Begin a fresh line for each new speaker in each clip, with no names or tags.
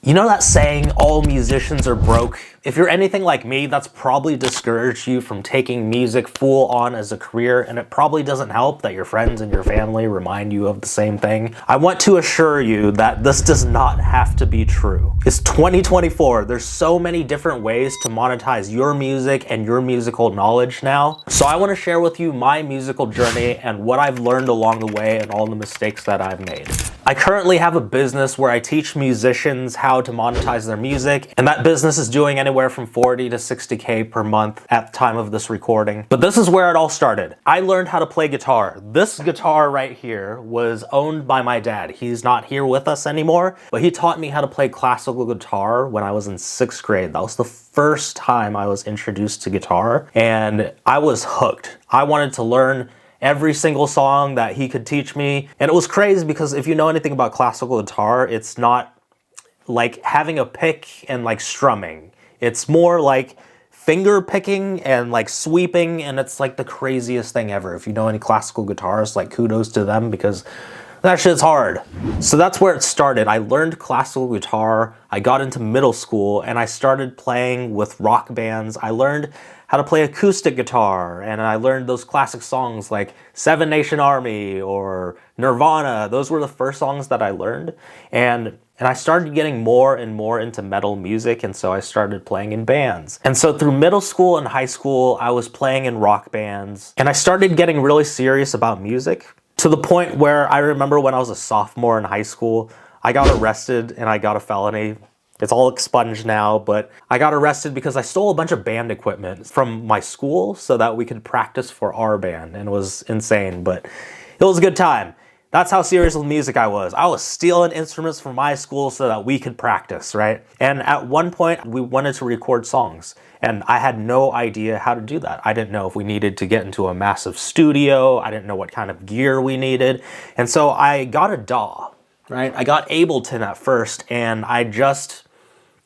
You know that saying, all musicians are broke? If you're anything like me, that's probably discouraged you from taking music full on as a career, and it probably doesn't help that your friends and your family remind you of the same thing. I want to assure you that this does not have to be true. It's 2024. There's so many different ways to monetize your music and your musical knowledge now. So I want to share with you my musical journey and what I've learned along the way and all the mistakes that I've made. I currently have a business where I teach musicians how to monetize their music, and that business is doing anywhere from 40 to 60K per month at the time of this recording. But this is where it all started. I learned how to play guitar. This guitar right here was owned by my dad. He's not here with us anymore, but he taught me how to play classical guitar when I was in 6th grade. That was the first time I was introduced to guitar, and I was hooked. I wanted to learn every single song that he could teach me. And it was crazy because if you know anything about classical guitar, it's not like having a pick and like strumming. It's more like finger picking and like sweeping, and it's like the craziest thing ever. If you know any classical guitarists, like kudos to them because that shit's hard. So that's where it started. I learned classical guitar, I got into middle school, and I started playing with rock bands. I learned how to play acoustic guitar, and I learned those classic songs like Seven Nation Army or Nirvana. Those were the first songs that I learned, and I started getting more and more into metal music, and so I started playing in bands. And so through middle school and high school, I was playing in rock bands, and I started getting really serious about music to the point where I remember when I was a sophomore in high school, I got arrested and I got a felony. It's all expunged now, but I got arrested because I stole a bunch of band equipment from my school so that we could practice for our band, and it was insane, but it was a good time. That's how serious with music I was. I was stealing instruments from my school so that we could practice, right? And at one point, we wanted to record songs, and I had no idea how to do that. I didn't know if we needed to get into a massive studio. I didn't know what kind of gear we needed. And so I got a DAW, right? I got Ableton at first, and I just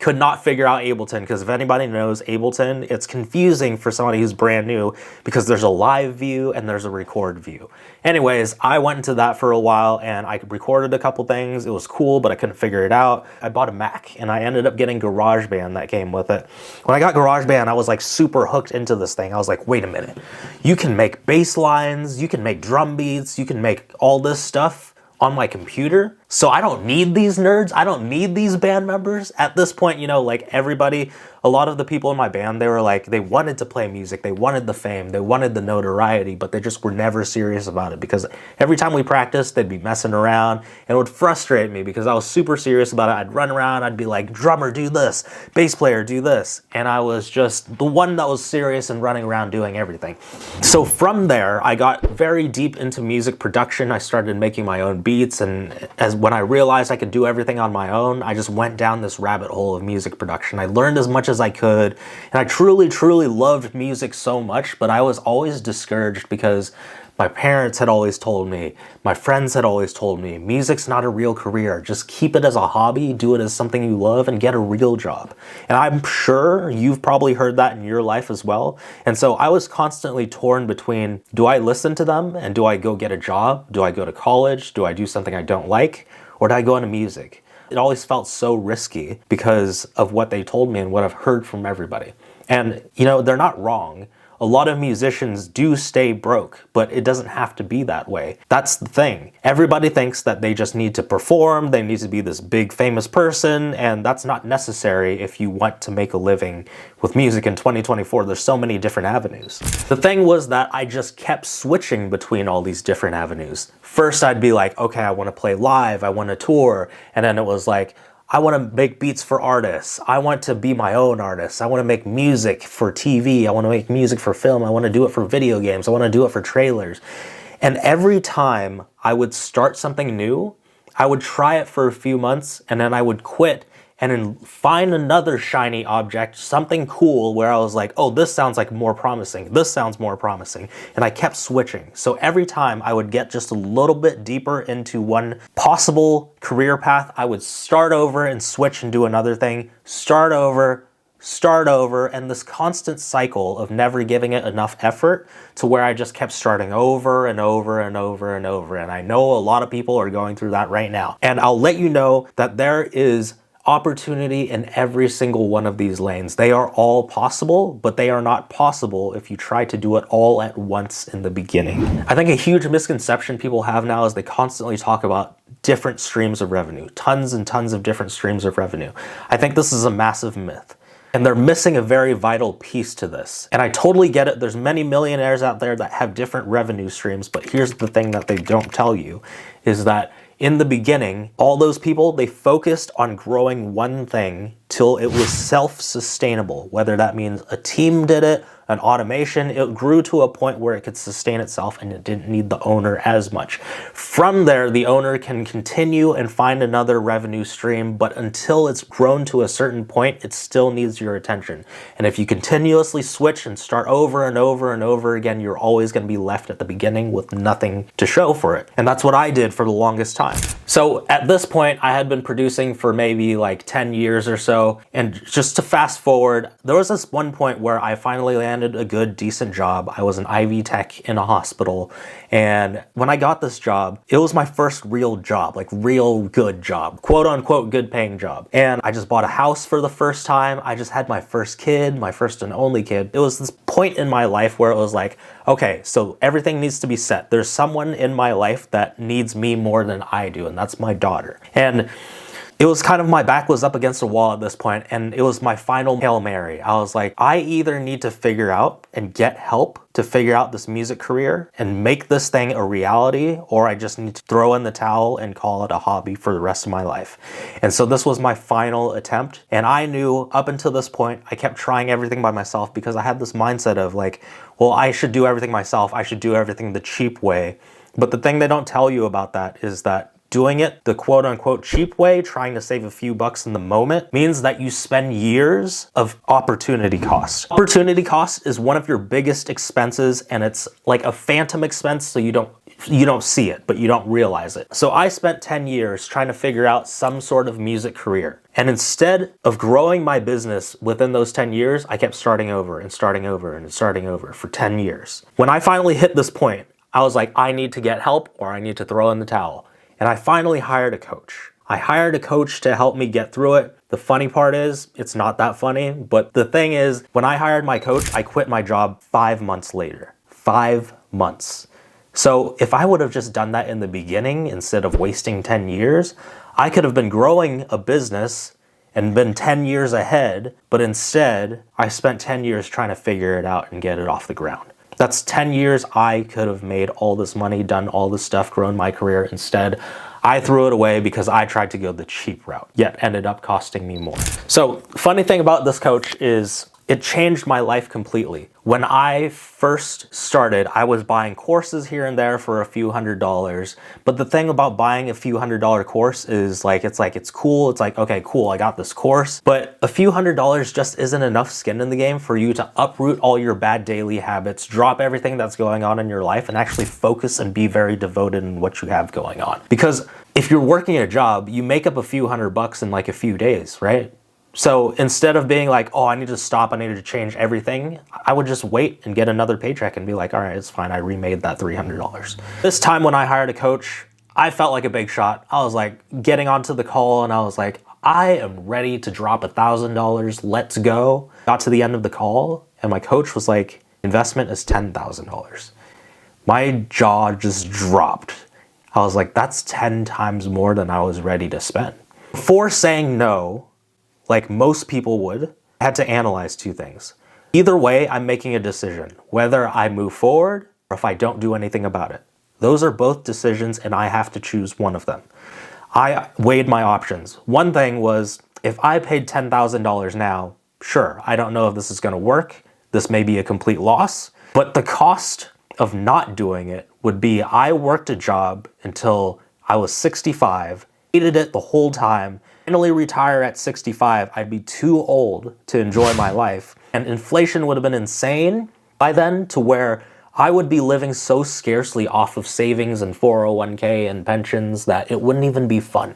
could not figure out Ableton, because if anybody knows Ableton, it's confusing for somebody who's brand new because there's a live view and there's a record view. Anyways, I went into that for a while and I recorded a couple things. It was cool, but I couldn't figure it out. I bought a Mac and I ended up getting GarageBand that came with it. When I got GarageBand, I was like super hooked into this thing. I was like, wait a minute, you can make bass lines, you can make drum beats, you can make all this stuff on my computer. So I don't need these nerds. I don't need these band members. At this point, you know, like everybody, a lot of the people in my band, they were like, they wanted to play music. They wanted the fame. They wanted the notoriety, but they just were never serious about it because every time we practiced, they'd be messing around, and it would frustrate me because I was super serious about it. I'd run around, I'd be like, drummer, do this, bass player, do this. And I was just the one that was serious and running around doing everything. So from there, I got very deep into music production. I started making my own beats, and when I realized I could do everything on my own, I just went down this rabbit hole of music production. I learned as much as I could, and I truly, truly loved music so much, but I was always discouraged because my parents had always told me, my friends had always told me, music's not a real career. Just keep it as a hobby, do it as something you love, and get a real job. And I'm sure you've probably heard that in your life as well. And so I was constantly torn between, do I listen to them and do I go get a job? Do I go to college? Do I do something I don't like? Or do I go into music? It always felt so risky because of what they told me and what I've heard from everybody. And, you know, they're not wrong. A lot of musicians do stay broke, but it doesn't have to be that way. That's the thing. Everybody thinks that they just need to perform, they need to be this big famous person, and that's not necessary if you want to make a living with music in 2024. There's so many different avenues. The thing was that I just kept switching between all these different avenues. First, I'd be like, okay, I want to play live, I want to tour, and then it was like, I want to make beats for artists. I want to be my own artist. I want to make music for TV. I want to make music for film. I want to do it for video games. I want to do it for trailers. And every time I would start something new, I would try it for a few months and then I would quit and then find another shiny object, something cool where I was like, oh, this sounds like more promising. This sounds more promising. And I kept switching. So every time I would get just a little bit deeper into one possible career path, I would start over and switch and do another thing, start over, and this constant cycle of never giving it enough effort to where I just kept starting over and over and over and over. And I know a lot of people are going through that right now. And I'll let you know that there is opportunity in every single one of these lanes. They are all possible, but they are not possible if you try to do it all at once in the beginning. I think a huge misconception people have now is they constantly talk about different streams of revenue, tons and tons of different streams of revenue. I think this is a massive myth. And they're missing a very vital piece to this. And I totally get it. There's many millionaires out there that have different revenue streams, but here's the thing that they don't tell you is that in the beginning, all those people, they focused on growing one thing till it was self-sustainable, whether that means a team did it, an automation, it grew to a point where it could sustain itself and it didn't need the owner as much. From there, the owner can continue and find another revenue stream, but until it's grown to a certain point, it still needs your attention. And if you continuously switch and start over and over and over again, you're always going to be left at the beginning with nothing to show for it. And that's what I did for the longest time. So at this point, I had been producing for maybe like 10 years or so. And just to fast forward, there was this one point where I finally landed a good, decent job. I was an IV tech in a hospital. And when I got this job, it was my first real job, like real good job, quote unquote, good paying job. And I just bought a house for the first time. I just had my first kid, my first and only kid. It was this point in my life where it was like, okay, so everything needs to be set. There's someone in my life that needs me more than I do, and that's my daughter. And it was kind of, my back was up against a wall at this point, and it was my final Hail Mary. I was like, I either need to figure out and get help to figure out this music career and make this thing a reality, or I just need to throw in the towel and call it a hobby for the rest of my life. And so this was my final attempt. And I knew up until this point, I kept trying everything by myself because I had this mindset of like, well, I should do everything myself. I should do everything the cheap way. But the thing they don't tell you about that is that doing it the quote unquote cheap way, trying to save a few bucks in the moment, means that you spend years of opportunity cost. Opportunity cost is one of your biggest expenses, and it's like a phantom expense, so you don't see it, but you don't realize it. So I spent 10 years trying to figure out some sort of music career. And instead of growing my business within those 10 years, I kept starting over and starting over and starting over for 10 years. When I finally hit this point, I was like, I need to get help or I need to throw in the towel. And I finally hired a coach. I hired a coach to help me get through it. The funny part is, it's not that funny, but the thing is, when I hired my coach, I quit my job 5 months later. 5 months. So if I would have just done that in the beginning instead of wasting 10 years, I could have been growing a business and been 10 years ahead, but instead, I spent 10 years trying to figure it out and get it off the ground. That's 10 years I could have made all this money, done all this stuff, grown my career. Instead, I threw it away because I tried to go the cheap route, yet ended up costing me more. So, funny thing about this coach is it changed my life completely. When I first started, I was buying courses here and there for a few $100s. But the thing about buying a few $100 course is it's cool. It's like, okay, cool, I got this course. But a few $100s just isn't enough skin in the game for you to uproot all your bad daily habits, drop everything that's going on in your life, and actually focus and be very devoted in what you have going on. Because if you're working a job, you make up a few $100 in like a few days, right? So instead of being like, oh, I need to stop, I need to change everything, I would just wait and get another paycheck and be like, all right, it's fine, I remade that $300. This time when I hired a coach, I felt like a big shot. I was like getting onto the call and I was like, I am ready to drop $1,000, let's go. Got to the end of the call and my coach was like, investment is $10,000. My jaw just dropped. I was like, that's 10 times more than I was ready to spend. Before saying no, like most people would, I had to analyze two things. Either way, I'm making a decision, whether I move forward or if I don't do anything about it. Those are both decisions and I have to choose one of them. I weighed my options. One thing was, if I paid $10,000 now, sure, I don't know if this is gonna work. This may be a complete loss, but the cost of not doing it would be I worked a job until I was 65, hated it the whole time, finally retire at 65, I'd be too old to enjoy my life. And inflation would have been insane by then to where I would be living so scarcely off of savings and 401k and pensions that it wouldn't even be fun.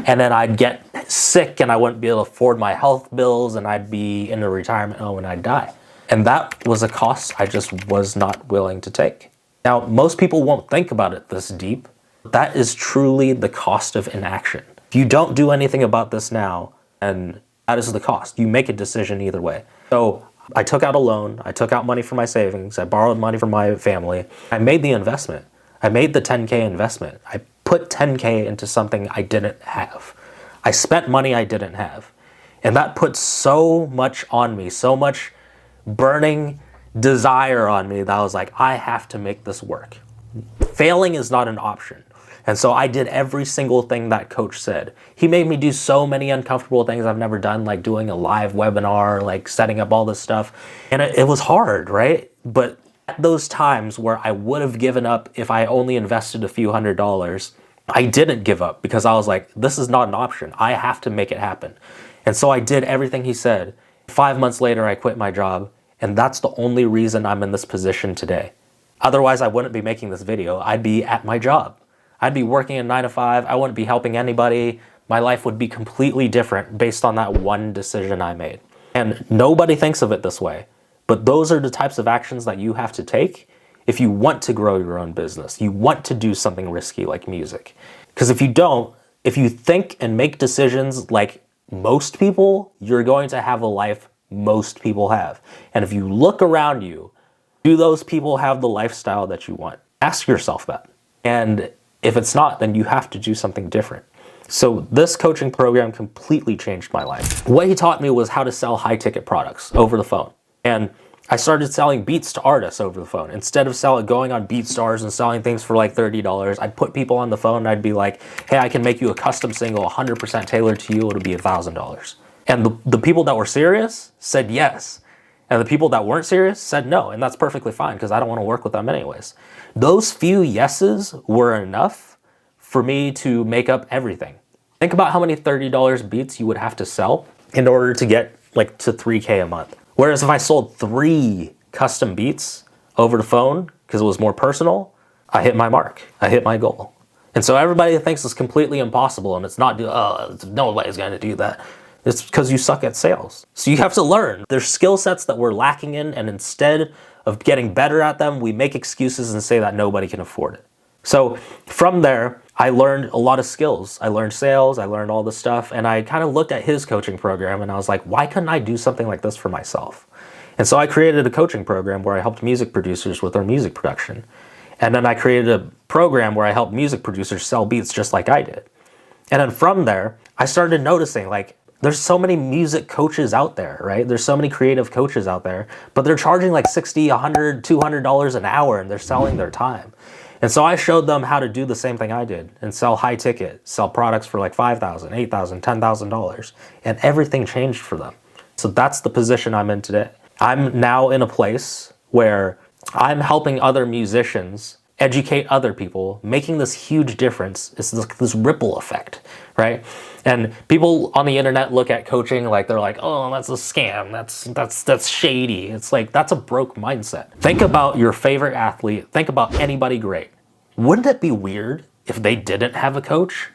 And then I'd get sick and I wouldn't be able to afford my health bills and I'd be in a retirement home and I'd die. And that was a cost I just was not willing to take. Now, most people won't think about it this deep. That is truly the cost of inaction. If you don't do anything about this now, And that is the cost. You make a decision either way. So I took out a loan. I took out money from my savings. I borrowed money from my family. I made the investment. I made the 10K investment. I put 10K into something I didn't have. I spent money I didn't have. And that put so much on me, so much burning desire on me that I was like, I have to make this work. Failing is not an option. And so I did every single thing that coach said. He made me do so many uncomfortable things I've never done, like doing a live webinar, like setting up all this stuff. And it was hard, right? But at those times where I would have given up if I only invested a few $100s, I didn't give up because I was like, this is not an option. I have to make it happen. And so I did everything he said. 5 months later, I quit my job. And that's the only reason I'm in this position today. Otherwise, I wouldn't be making this video. I'd be at my job. I'd be working a 9 to 5. I wouldn't be helping anybody. My life would be completely different based on that one decision I made. And nobody thinks of it this way. But those are the types of actions that you have to take if you want to grow your own business. You want to do something risky like music. Because if you don't, if you think and make decisions like most people, you're going to have a life most people have. And if you look around you, do those people have the lifestyle that you want? Ask yourself that. And if it's not, then you have to do something different. So this coaching program completely changed my life. What he taught me was how to sell high-ticket products over the phone. And I started selling beats to artists over the phone. Instead of going on BeatStars and selling things for like $30, I'd put people on the phone and I'd be like, hey, I can make you a custom single 100% tailored to you. It'll be $1,000. And the people that were serious said yes. And the people that weren't serious said no. And that's perfectly fine because I don't want to work with them anyways. Those few yeses were enough for me to make up everything. Think about how many $30 beats you would have to sell in order to get like to 3K a month. Whereas if I sold 3 custom beats over the phone because it was more personal, I hit my mark. I hit my goal. And so everybody thinks it's completely impossible and it's not, nobody's going to do that. It's because you suck at sales. So you have to learn. There's skill sets that we're lacking in, and instead of getting better at them, we make excuses and say that nobody can afford it. So from there, I learned a lot of skills. I learned sales, I learned all this stuff, and I kind of looked at his coaching program and I was like, why couldn't I do something like this for myself? And so I created a coaching program where I helped music producers with their music production. And then I created a program where I helped music producers sell beats just like I did. And then from there, I started noticing like, there's so many music coaches out there, right? There's so many creative coaches out there, but they're charging like $60, $100, $200 an hour and they're selling their time. And so I showed them how to do the same thing I did and sell high ticket, sell products for like $5,000, $8,000, $10,000, and everything changed for them. So that's the position I'm in today. I'm now in a place where I'm helping other musicians educate other people, making this huge difference. It's this ripple effect, right? And people on the internet look at coaching like they're like, oh, that's a scam. That's shady. It's like, that's a broke mindset. Think about your favorite athlete. Think about anybody great. Wouldn't it be weird if they didn't have a coach,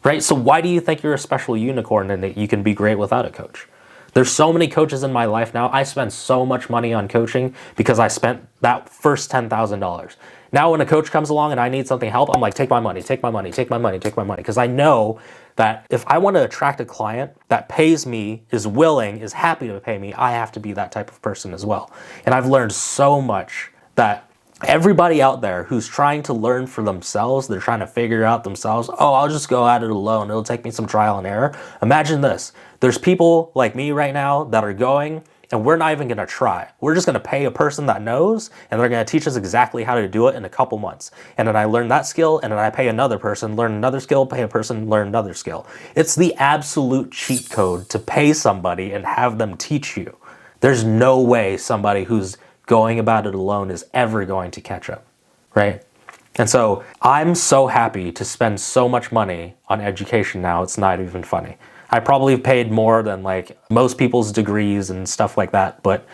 right? So why do you think you're a special unicorn and that you can be great without a coach? There's so many coaches in my life now. I spend so much money on coaching because I spent that first $10,000. Now when a coach comes along and I need something help, I'm like, take my money, take my money, take my money, take my money. Because I know that if I want to attract a client that pays me, is willing, is happy to pay me, I have to be that type of person as well. And I've learned so much that everybody out there who's trying to learn for themselves, they're trying to figure out themselves, oh, I'll just go at it alone. It'll take me some trial and error. Imagine this. There's people like me right now that are going, and we're not even going to try. We're just going to pay a person that knows, and they're going to teach us exactly how to do it in a couple months. And then I learn that skill, and then I pay another person, learn another skill, pay a person, learn another skill. It's the absolute cheat code to pay somebody and have them teach you. There's no way somebody who's going about it alone is ever going to catch up, right? And so I'm so happy to spend so much money on education now, it's not even funny. I probably paid more than like most people's degrees and stuff like that, but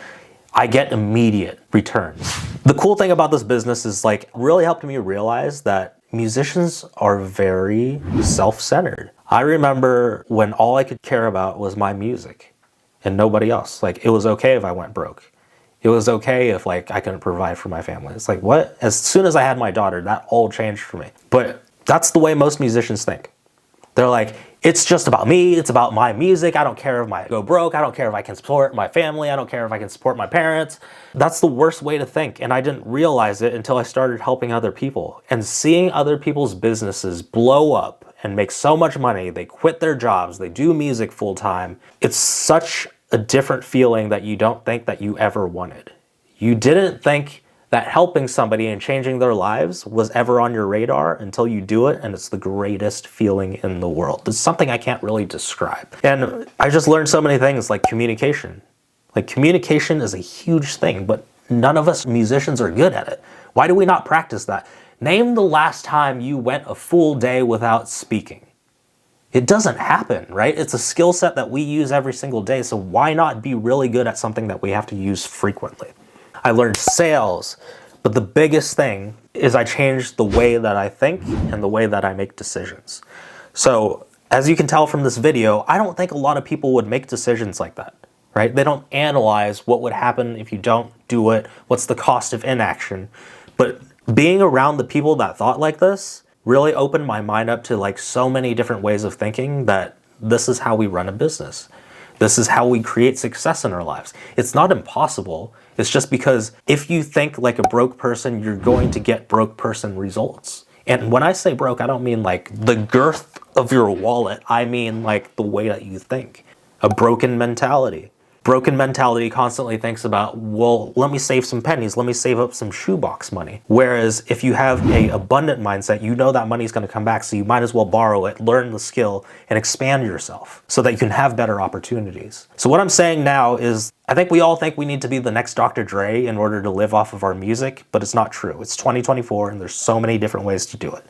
I get immediate returns. The cool thing about this business is like really helped me realize that musicians are very self-centered. I remember when all I could care about was my music and nobody else. Like it was okay if I went broke. It was okay if like I couldn't provide for my family. It's like, what? As soon as I had my daughter, that all changed for me. But that's the way most musicians think. They're like, it's just about me, it's about my music, I don't care if I go broke, I don't care if I can support my family, I don't care if I can support my parents. That's the worst way to think, and I didn't realize it until I started helping other people. And seeing other people's businesses blow up and make so much money, they quit their jobs, they do music full time, it's such a different feeling that you don't think that you ever wanted. You didn't think that helping somebody and changing their lives was ever on your radar until you do it, and it's the greatest feeling in the world. It's something I can't really describe. And I just learned so many things like communication. Like communication is a huge thing, but none of us musicians are good at it. Why do we not practice that? Name the last time you went a full day without speaking. It doesn't happen, right? It's a skill set that we use every single day, so why not be really good at something that we have to use frequently? I learned sales, but the biggest thing is I changed the way that I think and the way that I make decisions. So as you can tell from this video, I don't think a lot of people would make decisions like that, right? They don't analyze what would happen if you don't do it, what's the cost of inaction. But being around the people that thought like this really opened my mind up to like so many different ways of thinking that this is how we run a business. This is how we create success in our lives. It's not impossible. It's just because if you think like a broke person, you're going to get broke person results. And when I say broke, I don't mean like the girth of your wallet. I mean like the way that you think. A broken mentality. Broken mentality constantly thinks about, well, let me save some pennies, let me save up some shoebox money. Whereas if you have a abundant mindset, you know that money's gonna come back, so you might as well borrow it, learn the skill, and expand yourself so that you can have better opportunities. So what I'm saying now is, I think we all think we need to be the next Dr. Dre in order to live off of our music, but it's not true. It's 2024 and there's so many different ways to do it.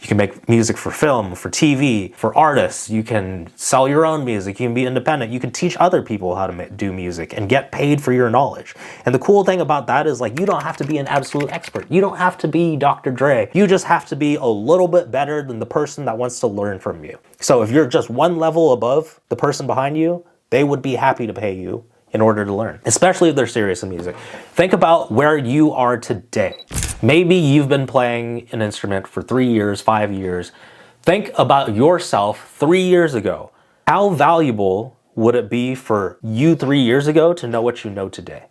You can make music for film, for TV, for artists. You can sell your own music. You can be independent. You can teach other people how to do music and get paid for your knowledge. And the cool thing about that is like, you don't have to be an absolute expert. You don't have to be Dr. Dre. You just have to be a little bit better than the person that wants to learn from you. So if you're just one level above the person behind you, they would be happy to pay you in order to learn, especially if they're serious in music. Think about where you are today. Maybe you've been playing an instrument for 3 years, 5 years. Think about yourself 3 years ago. How valuable would it be for you 3 years ago to know what you know today,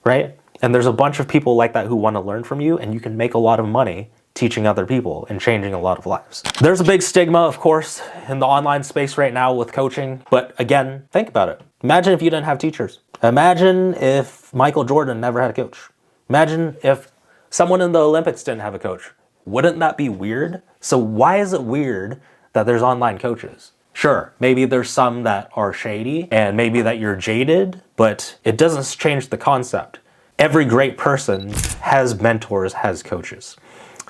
right? And there's a bunch of people like that who want to learn from you, and you can make a lot of money teaching other people and changing a lot of lives. There's a big stigma, of course, in the online space right now with coaching, but again, think about it. Imagine if you didn't have teachers. Imagine if Michael Jordan never had a coach. Imagine if someone in the Olympics didn't have a coach. Wouldn't that be weird? So why is it weird that there's online coaches? Sure, maybe there's some that are shady and maybe that you're jaded, but it doesn't change the concept. Every great person has mentors, has coaches.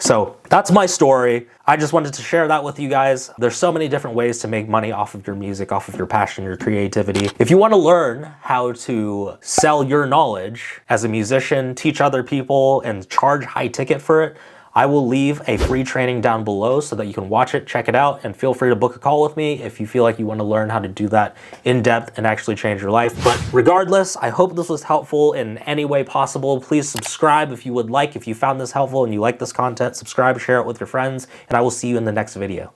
So that's my story. I just wanted to share that with you guys. There's so many different ways to make money off of your music, off of your passion, your creativity. If you want to learn how to sell your knowledge as a musician, teach other people, and charge high ticket for it, I will leave a free training down below so that you can watch it, check it out, and feel free to book a call with me if you feel like you want to learn how to do that in depth and actually change your life. But regardless, I hope this was helpful in any way possible. Please subscribe if you would like. If you found this helpful and you like this content, subscribe, share it with your friends, and I will see you in the next video.